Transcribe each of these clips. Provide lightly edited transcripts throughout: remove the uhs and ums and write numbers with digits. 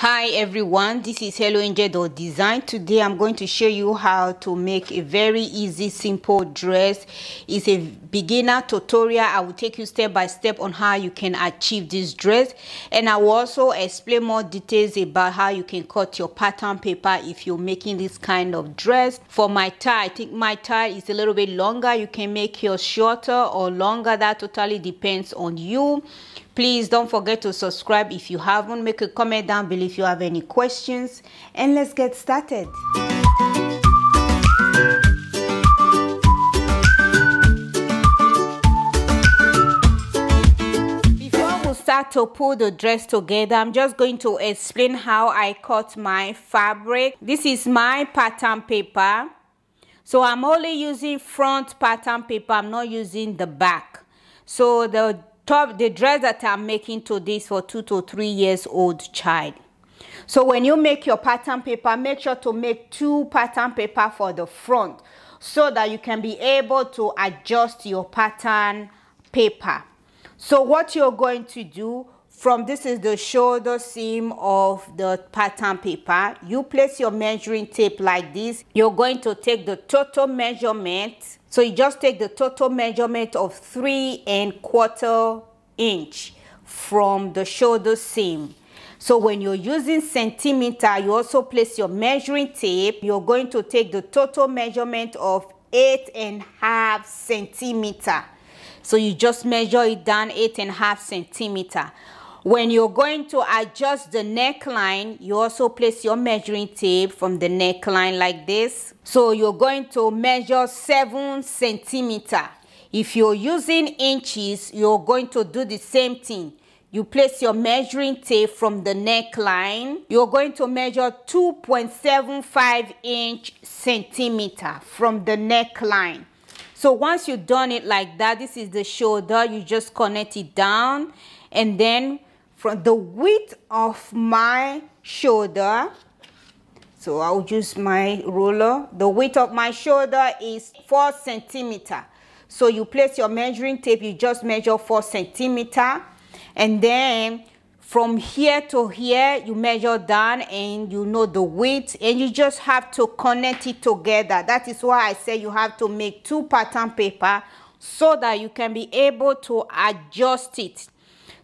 Hi everyone, this is Helloangel.design. Today I'm going to show you how to make a very easy, simple dress. It's a beginner tutorial. I will take you step by step on how you can achieve this dress, and I will also explain more details about how you can cut your pattern paper if you're making this kind of dress. For my tie, I think my tie is a little bit longer. You can make yours shorter or longer. That totally depends on you. Please don't forget to subscribe if you haven't. Make a comment down below if you have any questions, and let's get started. Before we start to pull the dress together, I'm just going to explain how I cut my fabric. This is my pattern paper, so I'm only using front pattern paper. I'm not using the back. So the dress that I'm making today is for 2 to 3 years old child. So when you make your pattern paper, make sure to make 2 pattern paper for the front so that you can be able to adjust your pattern paper. So what you're going to do, this is the shoulder seam of the pattern paper. You place your measuring tape like this. You're going to take the total measurement. So you just take the total measurement of 3¼ inch from the shoulder seam. So when you're using centimeter, you also place your measuring tape. You're going to take the total measurement of 8½ centimeter. So you just measure it down 8½ centimeter. When you're going to adjust the neckline, you also place your measuring tape from the neckline like this. So you're going to measure 7 centimeter. If you're using inches, you're going to do the same thing. You place your measuring tape from the neckline. You're going to measure 2.75 centimeter from the neckline. So once you've done it like that, this is the shoulder. You just connect it down, and then from the width of my shoulder, so I'll use my ruler. The width of my shoulder is 4 centimeter. So you place your measuring tape, you just measure 4 centimeter, and then from here to here you measure down, and you know the width, and you just have to connect it together. That is why I say you have to make 2 pattern paper so that you can be able to adjust it.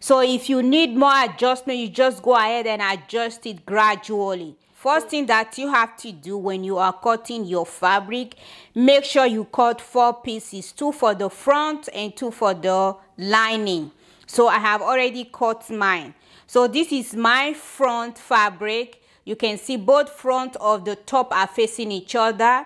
So if you need more adjustment, you just go ahead and adjust it gradually. First thing that you have to do when you are cutting your fabric, make sure you cut 4 pieces, 2 for the front and 2 for the lining. So I have already cut mine. So this is my front fabric. You can see both front of the top are facing each other.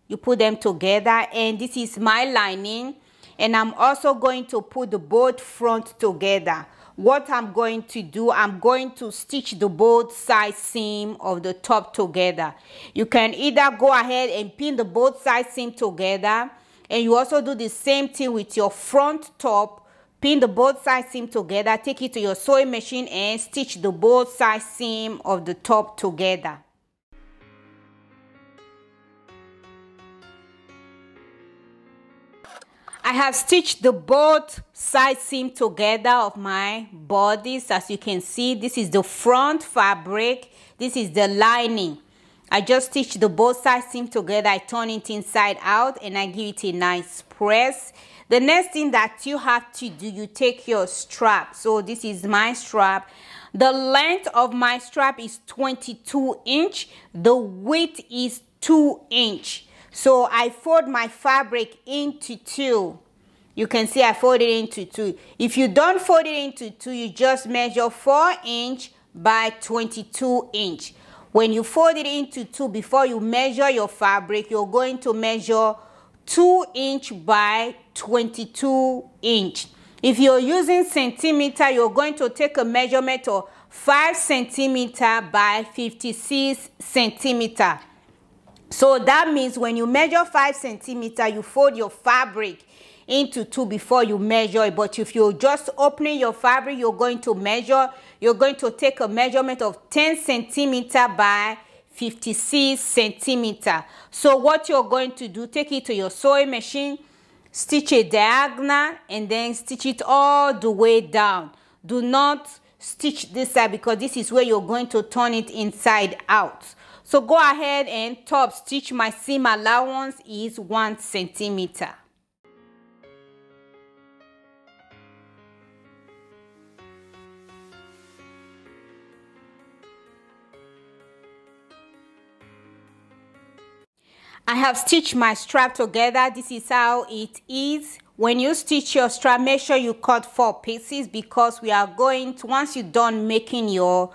You put them together, and this is my lining. And I'm also going to put the both front together. What I'm going to do, I'm going to stitch the both side seam of the top together. You can either go ahead and pin the both side seam together, and you also do the same thing with your front top. Pin the both side seam together, take it to your sewing machine and stitch the both side seam of the top together. I have stitched the both side seam together of my bodice. As you can see, this is the front fabric, this is the lining. I just stitched the both side seam together. I turn it inside out and I give it a nice press. The next thing that you have to do, you take your strap. So this is my strap. The length of my strap is 22 inch. The width is 2 inch. So I fold my fabric into 2. You can see I fold it into 2. If you don't fold it into 2, you just measure 4 inch by 22 inch. When you fold it into 2, before you measure your fabric, you're going to measure 2 inch by 22 inch. If you're using centimeter, you're going to take a measurement of 5 centimeter by 56 centimeter. So that means when you measure 5 centimeter, you fold your fabric into 2 before you measure it. But if you're just opening your fabric, you're going to take a measurement of 10 centimeter by 56 centimeter. So what you're going to do, take it to your sewing machine, stitch a diagonal, and then stitch it all the way down. Do not stitch this side because this is where you're going to turn it inside out. So go ahead and top stitch. My seam allowance is 1 centimeter. I have stitched my strap together. This is how it is. When you stitch your strap, make sure you cut 4 pieces because we are going to, once you're done making your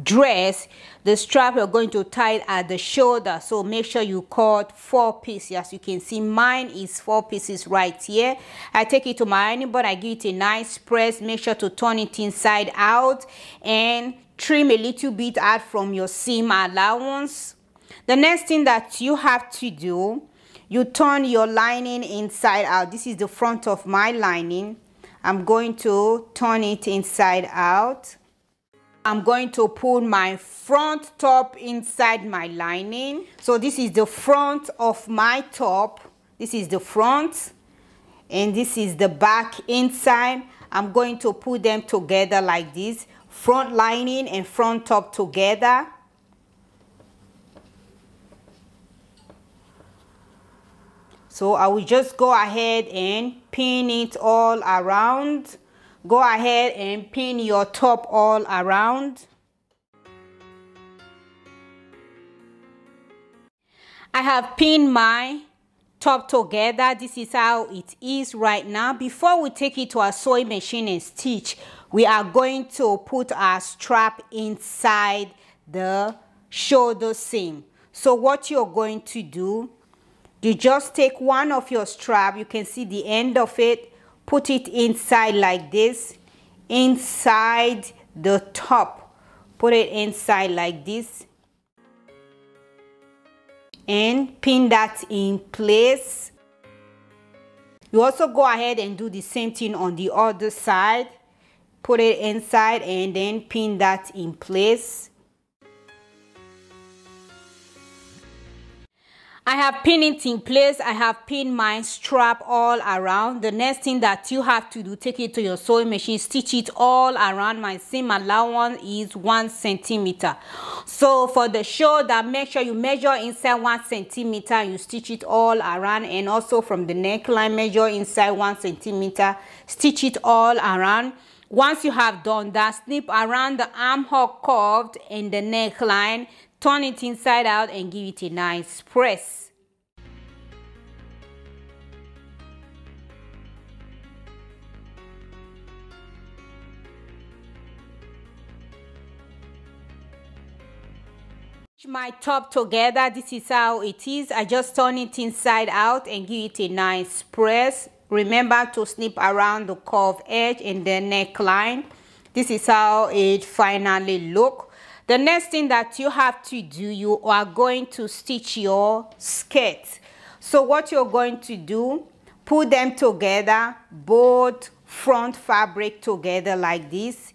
dress, the strap you're going to tie it at the shoulder. So make sure you cut 4 pieces. As you can see, mine is 4 pieces right here. I take it to my ironing board, I give it a nice press. Make sure to turn it inside out and trim a little bit out from your seam allowance. The next thing that you have to do, you turn your lining inside out. This is the front of my lining. I'm going to turn it inside out. I'm going to pull my front top inside my lining. So this is the front of my top. This is the front and this is the back inside. I'm going to put them together like this. Front lining and front top together. So I will just go ahead and pin it all around. Go ahead and pin your top all around. I have pinned my top together. This is how it is right now. Before we take it to our sewing machine and stitch, we are going to put our strap inside the shoulder seam. So what you're going to do, you just take one of your strap, you can see the end of it, put it inside like this, inside the top. Put it inside like this and pin that in place. You also go ahead and do the same thing on the other side. Put it inside and then pin that in place. I have pinned it in place. I have pinned my strap all around. The next thing that you have to do, take it to your sewing machine, stitch it all around. My seam allowance is 1 centimeter. So for the shoulder, make sure you measure inside 1 centimeter and you stitch it all around. And also from the neckline, measure inside 1 centimeter, stitch it all around. Once you have done that, snip around the armhole curved and the neckline, turn it inside out and give it a nice press. My top together. This is how it is. I just turn it inside out and give it a nice press. Remember to snip around the curved edge and the neckline. This is how it finally looks. The next thing that you have to do, you are going to stitch your skirt. So what you're going to do, put them together, both front fabric together like this.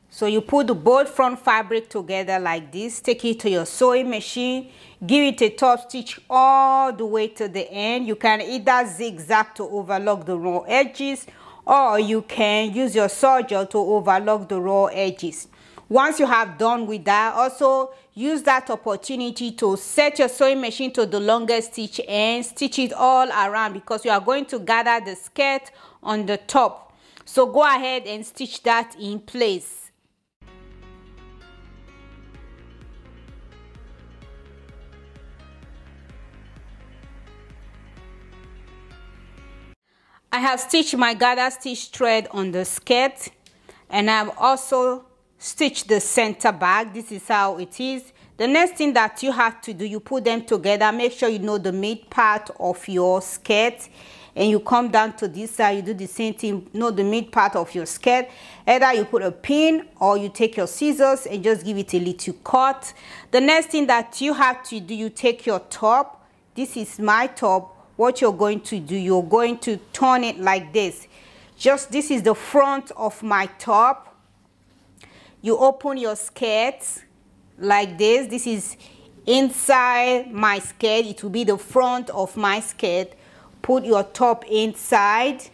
So you put the both front fabric together like this, take it to your sewing machine, give it a top stitch all the way to the end. You can either zigzag to overlock the raw edges, or you can use your serger to overlock the raw edges. Once you have done with that, also use that opportunity to set your sewing machine to the longest stitch and stitch it all around because you are going to gather the skirt on the top. So go ahead and stitch that in place. I have stitched my gather stitch thread on the skirt, and I've also stitched the center back. This is how it is. The next thing that you have to do, you put them together. Make sure you know the mid part of your skirt, and you come down to this side. You do the same thing, know the mid part of your skirt. Either you put a pin or you take your scissors and just give it a little cut. The next thing that you have to do, you take your top. This is my top. What you're going to do, you're going to turn it like this. Just this is the front of my top. You open your skirt like this. This is inside my skirt. It will be the front of my skirt. Put your top inside.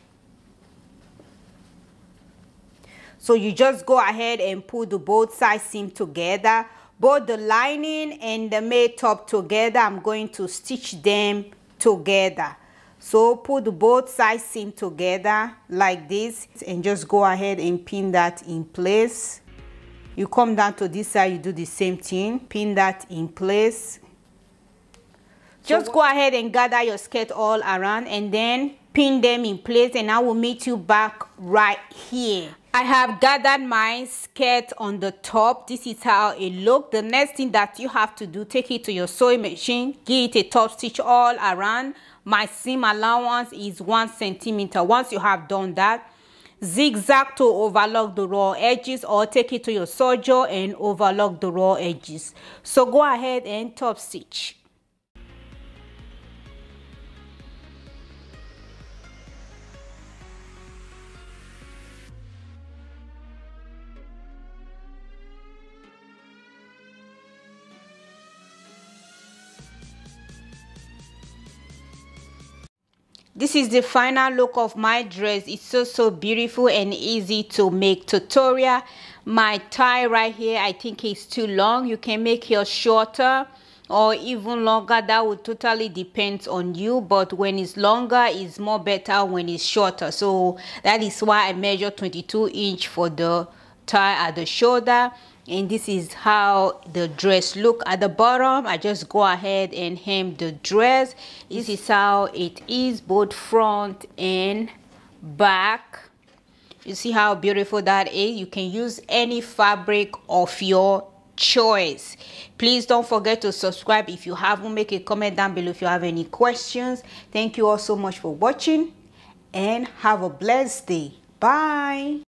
So you just go ahead and put the both sides seam together, both the lining and the made top together. I'm going to stitch them together. So put the both sides seam together like this and just go ahead and pin that in place. You come down to this side, you do the same thing, pin that in place. Just go ahead and gather your skirt all around and then pin them in place, and I will meet you back right here. I have gathered my skirt on the top. This is how it looks. The next thing that you have to do, take it to your sewing machine, give it a top stitch all around. My seam allowance is 1 centimeter. Once you have done that, zigzag to overlock the raw edges, or take it to your serger and overlock the raw edges. So go ahead and top stitch. This is the final look of my dress. It's so beautiful and easy to make. Tutorial. My tie right here, I think it's too long. You can make yours shorter or even longer. That would totally depend on you, but when it's longer, it's more better when it's shorter. So that is why I measure 22 inch for the tie at the shoulder. And this is how the dress look at the bottom. I just go ahead and hem the dress. This is how it is, both front and back. You see how beautiful that is. You can use any fabric of your choice. Please don't forget to subscribe if you haven't. Make a comment down below if you have any questions. Thank you all so much for watching and have a blessed day. Bye.